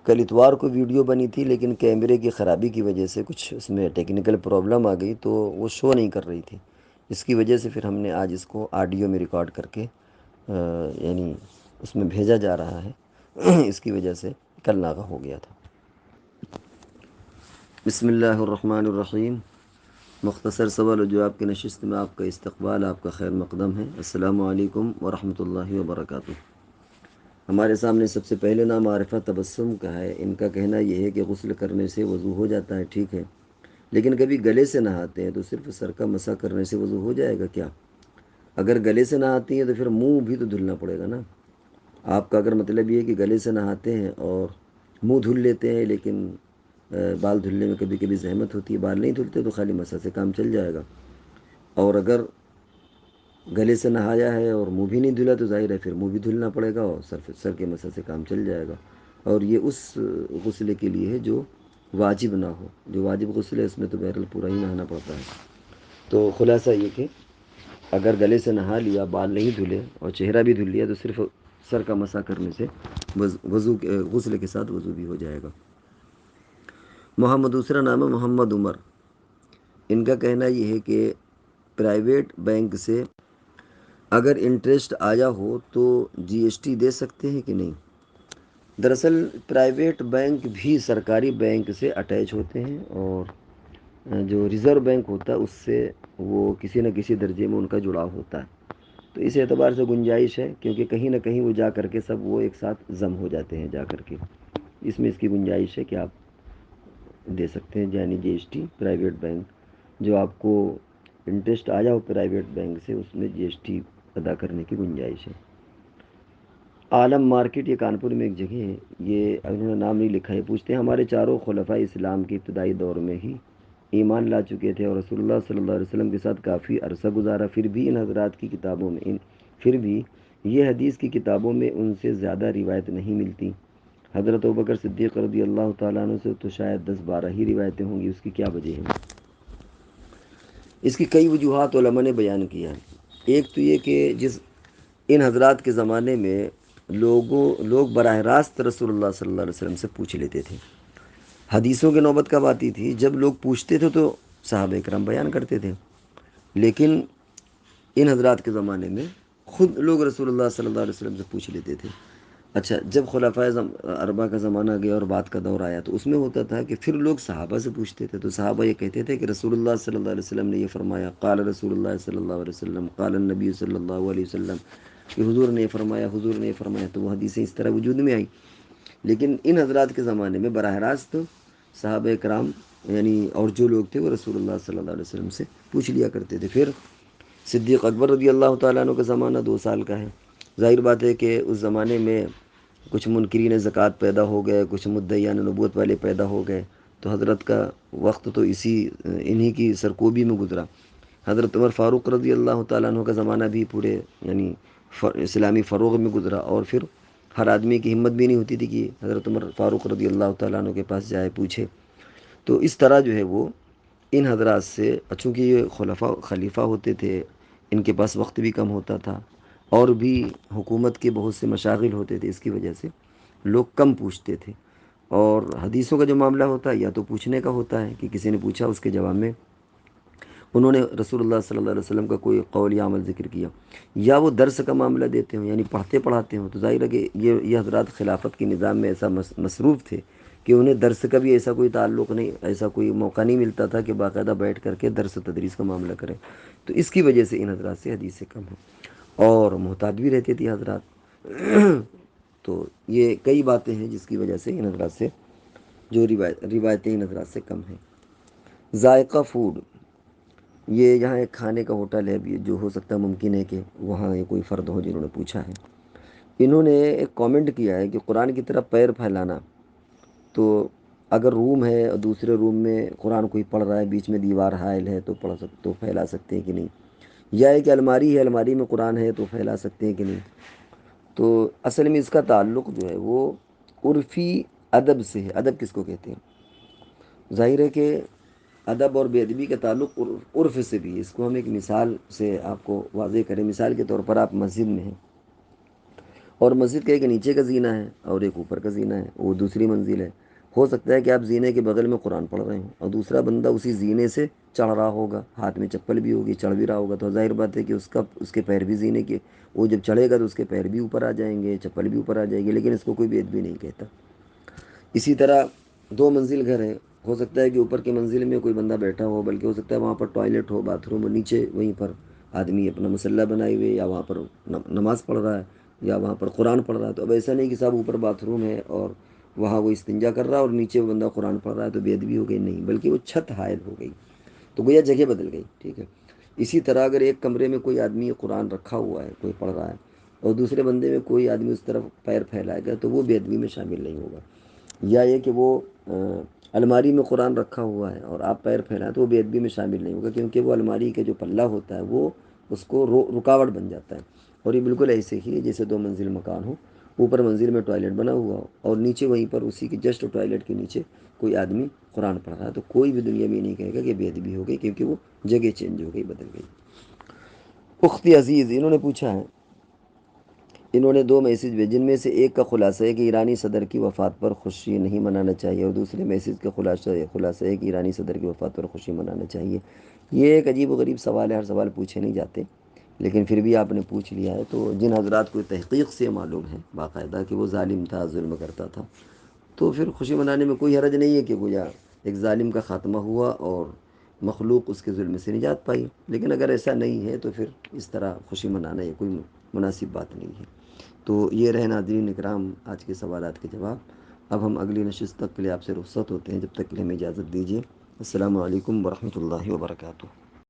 کل اتوار کو ویڈیو بنی تھی لیکن کیمرے کی خرابی کی وجہ سے کچھ اس میں ٹیکنیکل پرابلم آ گئی تو وہ شو نہیں کر رہی تھی۔ اس کی وجہ سے پھر ہم نے آج اس کو آڈیو میں ریکارڈ کر کے یعنی اس میں بھیجا جا رہا ہے۔ اس کی وجہ سے کل ناغہ ہو گیا تھا۔ بسم اللہ الرحمن الرحیم۔ مختصر سوال و جواب کی نشست میں آپ کا استقبال، آپ کا خیر مقدم ہے۔ السلام علیکم ورحمۃ اللہ وبرکاتہ۔ ہمارے سامنے سب سے پہلے نام عارفہ تبسم کا ہے۔ ان کا کہنا یہ ہے کہ غسل کرنے سے وضو ہو جاتا ہے، ٹھیک ہے، لیکن کبھی گلے سے نہاتے ہیں تو صرف سر کا مسح کرنے سے وضو ہو جائے گا کیا؟ اگر گلے سے نہاتی ہیں تو پھر منہ بھی تو دھلنا پڑے گا نا۔ آپ کا اگر مطلب یہ ہے کہ گلے سے نہاتے ہیں اور منہ دھل لیتے ہیں لیکن بال دھلنے میں کبھی کبھی زحمت ہوتی ہے، بال نہیں دھلتے تو خالی مسح سے کام چل جائے گا، اور اگر گلے سے نہایا ہے اور منہ بھی نہیں دھلا تو ظاہر ہے پھر منہ بھی دھلنا پڑے گا اور سر کے مسح سے کام چل جائے گا۔ اور یہ اس غسل کے لیے ہے جو واجب نہ ہو۔ جو واجب غسل ہے اس میں تو بہرحال پورا ہی نہانا پڑتا ہے۔ تو خلاصہ یہ کہ اگر گلے سے نہا لیا، بال نہیں دھلے اور چہرہ بھی دھل لیا تو صرف سر کا مسح کرنے سے غسل کے ساتھ وضو بھی ہو جائے گا۔ دوسرا نام ہے محمد عمر۔ ان کا کہنا یہ ہے کہ پرائیویٹ بینک سے اگر انٹرسٹ آیا ہو تو جی ایس ٹی دے سکتے ہیں کہ نہیں؟ دراصل پرائیویٹ بینک بھی سرکاری بینک سے اٹیچ ہوتے ہیں، اور جو ریزرو بینک ہوتا ہے اس سے وہ کسی نہ کسی درجے میں ان کا جڑاؤ ہوتا ہے۔ تو اس اعتبار سے گنجائش ہے، کیونکہ کہیں نہ کہیں وہ جا کر کے سب وہ ایک ساتھ ضم ہو جاتے ہیں جا کر کے۔ اس میں اس کی گنجائش ہے کہ آپ دے سکتے ہیں، یعنی جی ایس ٹی پرائیویٹ بینک جو آپ کو انٹرسٹ آیا ہو پرائیویٹ بینک سے اس میں جی ایس ٹی ادا کرنے کی گنجائش ہے۔ عالم مارکیٹ، یہ کانپور میں ایک جگہ ہے، یہ انہوں نے نام نہیں لکھا ہے، پوچھتے ہیں ہمارے چاروں خلفائے اسلام کے ابتدائی دور میں ہی ایمان لا چکے تھے اور رسول اللہ صلی اللہ علیہ وسلم کے ساتھ کافی عرصہ گزارا، پھر بھی ان حضرات کی کتابوں میں پھر بھی یہ حدیث کی کتابوں میں ان سے زیادہ روایت نہیں ملتی۔ حضرت ابوبکر صدیق رضی اللہ تعالیٰ عنہ سے تو شاید 10-12 ہی روایتیں ہوں گی، اس کی کیا وجہ ہے؟ اس کی کئی وجوہات علماء نے بیان کیا ہے۔ ایک تو یہ کہ ان حضرات کے زمانے میں لوگ براہ راست رسول اللہ صلی اللہ علیہ وسلم سے پوچھ لیتے تھے۔ حدیثوں کی نوبت کب آتی تھی؟ جب لوگ پوچھتے تھے تو صحابہ کرام بیان کرتے تھے، لیکن ان حضرات کے زمانے میں خود لوگ رسول اللہ صلی اللہ علیہ وسلم سے پوچھ لیتے تھے۔ اچھا، جب خلفائے اربعہ کا زمانہ گیا اور بعد کا دور آیا تو اس میں ہوتا تھا کہ پھر لوگ صحابہ سے پوچھتے تھے، تو صحابہ یہ کہتے تھے کہ رسول اللہ صلی اللہ علیہ وسلم نے یہ فرمایا، قال رسول اللہ صلی اللہ علیہ وسلم، قال النبی صلی اللہ علیہ وسلم، کہ حضور نے فرمایا، حضور نے فرمایا، تو وہ حدیثیں اس طرح وجود میں آئیں۔ لیکن ان حضرات کے زمانے میں براہ راست صحابہ کرام یعنی اور جو لوگ تھے وہ رسول اللہ صلی اللہ علیہ وسلم سے پوچھ لیا کرتے تھے۔ پھر صدیق اکبر رضی اللہ تعالیٰ عنہ کا زمانہ 2 سال کا ہے۔ ظاہر بات ہے کہ اس زمانے میں کچھ منکرین زکوٰۃ پیدا ہو گئے، کچھ مدعیان نبوت والے پیدا ہو گئے، تو حضرت کا وقت تو انہی کی سرکوبی میں گزرا۔ حضرت عمر فاروق رضی اللہ تعالیٰ عنہ کا زمانہ بھی پورے یعنی اسلامی فروغ میں گزرا، اور پھر ہر آدمی کی ہمت بھی نہیں ہوتی تھی کہ حضرت عمر فاروق رضی اللہ تعالیٰ عنہ کے پاس جائے پوچھے۔ تو اس طرح جو ہے وہ ان حضرات سے، چونکہ یہ خلیفہ ہوتے تھے، ان کے پاس وقت بھی کم ہوتا تھا اور بھی حکومت کے بہت سے مشاغل ہوتے تھے، اس کی وجہ سے لوگ کم پوچھتے تھے۔ اور حدیثوں کا جو معاملہ ہوتا ہے یا تو پوچھنے کا ہوتا ہے کہ کسی نے پوچھا، اس کے جواب میں انہوں نے رسول اللہ صلی اللہ علیہ وسلم کا کوئی قول یا عمل ذکر کیا، یا وہ درس کا معاملہ دیتے ہوں یعنی پڑھتے پڑھاتے ہوں۔ تو ظاہر ہے کہ یہ حضرات خلافت کے نظام میں ایسا مصروف تھے کہ انہیں درس کا بھی ایسا کوئی تعلق نہیں، ایسا کوئی موقع نہیں ملتا تھا کہ باقاعدہ بیٹھ کر کے درس و تدریس کا معاملہ کریں۔ تو اس کی وجہ سے ان حضرات سے حدیثیں کم ہوں، اور محتاط بھی رہتے تھے حضرات۔ تو یہ کئی باتیں ہیں جس کی وجہ سے ان حضرات سے جو روایتیں ان حضرات سے کم ہیں۔ ذائقہ فوڈ، یہ یہاں ایک کھانے کا ہوٹل ہے، جو ہو سکتا ہے ممکن ہے کہ وہاں کوئی فرد ہو جنہوں نے پوچھا ہے۔ انہوں نے ایک کامنٹ کیا ہے کہ قرآن کی طرف پیر پھیلانا، تو اگر روم ہے اور دوسرے روم میں قرآن کوئی پڑھ رہا ہے، بیچ میں دیوار حائل ہے تو تو پھیلا سکتے ہیں کہ نہیں؟ یا ایک الماری ہے، الماری میں قرآن ہے تو پھیلا سکتے ہیں کہ نہیں؟ تو اصل میں اس کا تعلق جو ہے وہ عرفی ادب سے ہے۔ ادب کس کو کہتے ہیں؟ ظاہر ہے کہ ادب اور بے ادبی کا تعلق عرف سے بھی ہے۔ اس کو ہم ایک مثال سے آپ کو واضح کریں۔ مثال کے طور پر آپ مسجد میں ہیں اور مسجد کا ایک نیچے کا زینہ ہے اور ایک اوپر کا زینہ ہے، وہ دوسری منزل ہے۔ ہو سکتا ہے کہ آپ زینے کے بغل میں قرآن پڑھ رہے ہوں اور دوسرا بندہ اسی زینے سے چڑھ رہا ہوگا، ہاتھ میں چپل بھی ہوگی، چڑھ بھی رہا ہوگا، تو ظاہر بات ہے کہ اس کے پیر بھی زینے کے، وہ جب چڑھے گا تو اس کے پیر بھی اوپر آ جائیں گے، چپل بھی اوپر آ جائے گی، لیکن اس کو کوئی بید بھی نہیں کہتا۔ اسی طرح دو منزل گھر ہے، ہو سکتا ہے کہ اوپر کی منزل میں کوئی بندہ بیٹھا ہو، بلکہ ہو سکتا ہے وہاں پر ٹوائلٹ ہو، باتھ روم ہو، نیچے وہیں پر آدمی اپنا مسلح بنائے ہوئے یا وہاں پر نماز پڑھ رہا ہے یا وہاں پر قرآن پڑھ رہا ہے۔ تو اب ایسا نہیں کہ صاحب اوپر باتھ روم ہے اور وہاں وہ استنجا کر رہا ہے اور نیچے وہ بندہ قرآن پڑھ رہا ہے، تو بے ادبی ہو گئی، نہیں، بلکہ وہ چھت حائل ہو گئی، تو گویا جگہ بدل گئی، ٹھیک ہے۔ اسی طرح اگر ایک کمرے میں کوئی آدمی قرآن رکھا ہوا ہے، کوئی پڑھ رہا ہے، اور دوسرے بندے میں کوئی آدمی اس طرف پیر پھیلائے گا تو وہ بے ادبی میں شامل نہیں ہوگا۔ یا یہ کہ وہ الماری میں قرآن رکھا ہوا ہے اور آپ پیر پھیلائیں تو وہ بے ادبی میں شامل نہیں ہوگا، کیونکہ وہ الماری کے جو پلہ ہوتا ہے وہ اس کو رکاوٹ بن جاتا ہے۔ اور یہ بالکل ایسے ہی ہے جیسے دو منزل مکان ہو، اوپر منزل میں ٹوائلٹ بنا ہوا ہو اور نیچے وہیں پر اسی کے جسٹ ٹوائلٹ کے نیچے کوئی آدمی قرآن پڑھ رہا ہے، تو کوئی بھی دنیا میں نہیں کہے گا کہ بے ادبی ہو گئی، کیونکہ وہ جگہ چینج ہو گئی، بدل گئی۔ اختی عزیز انہوں نے پوچھا ہے، انہوں نے دو میسیج بھیجے، جن میں سے ایک کا خلاصہ ہے کہ ایرانی صدر کی وفات پر خوشی نہیں منانا چاہیے، اور دوسرے میسیج کا خلاصہ ہے کہ ایرانی صدر کی وفات پر خوشی منانا چاہیے۔ یہ ایک عجیب و غریب سوال ہے، ہر سوال پوچھے نہیں جاتے، لیکن پھر بھی آپ نے پوچھ لیا ہے، تو جن حضرات کو تحقیق سے معلوم ہے باقاعدہ کہ وہ ظالم تھا، ظلم کرتا تھا، تو پھر خوشی منانے میں کوئی حرج نہیں ہے کہ گویا ایک ظالم کا خاتمہ ہوا اور مخلوق اس کے ظلم سے نجات پائی۔ لیکن اگر ایسا نہیں ہے تو پھر اس طرح خوشی منانا یہ کوئی مناسب بات نہیں ہے۔ تو یہ رہے ناظرین اکرام آج کے سوالات کے جواب۔ اب ہم اگلی نشست تک کے لیے آپ سے رخصت ہوتے ہیں، جب تک کے لیے ہمیں اجازت دیجیے۔ السلام علیکم ورحمۃ اللہ وبرکاتہ۔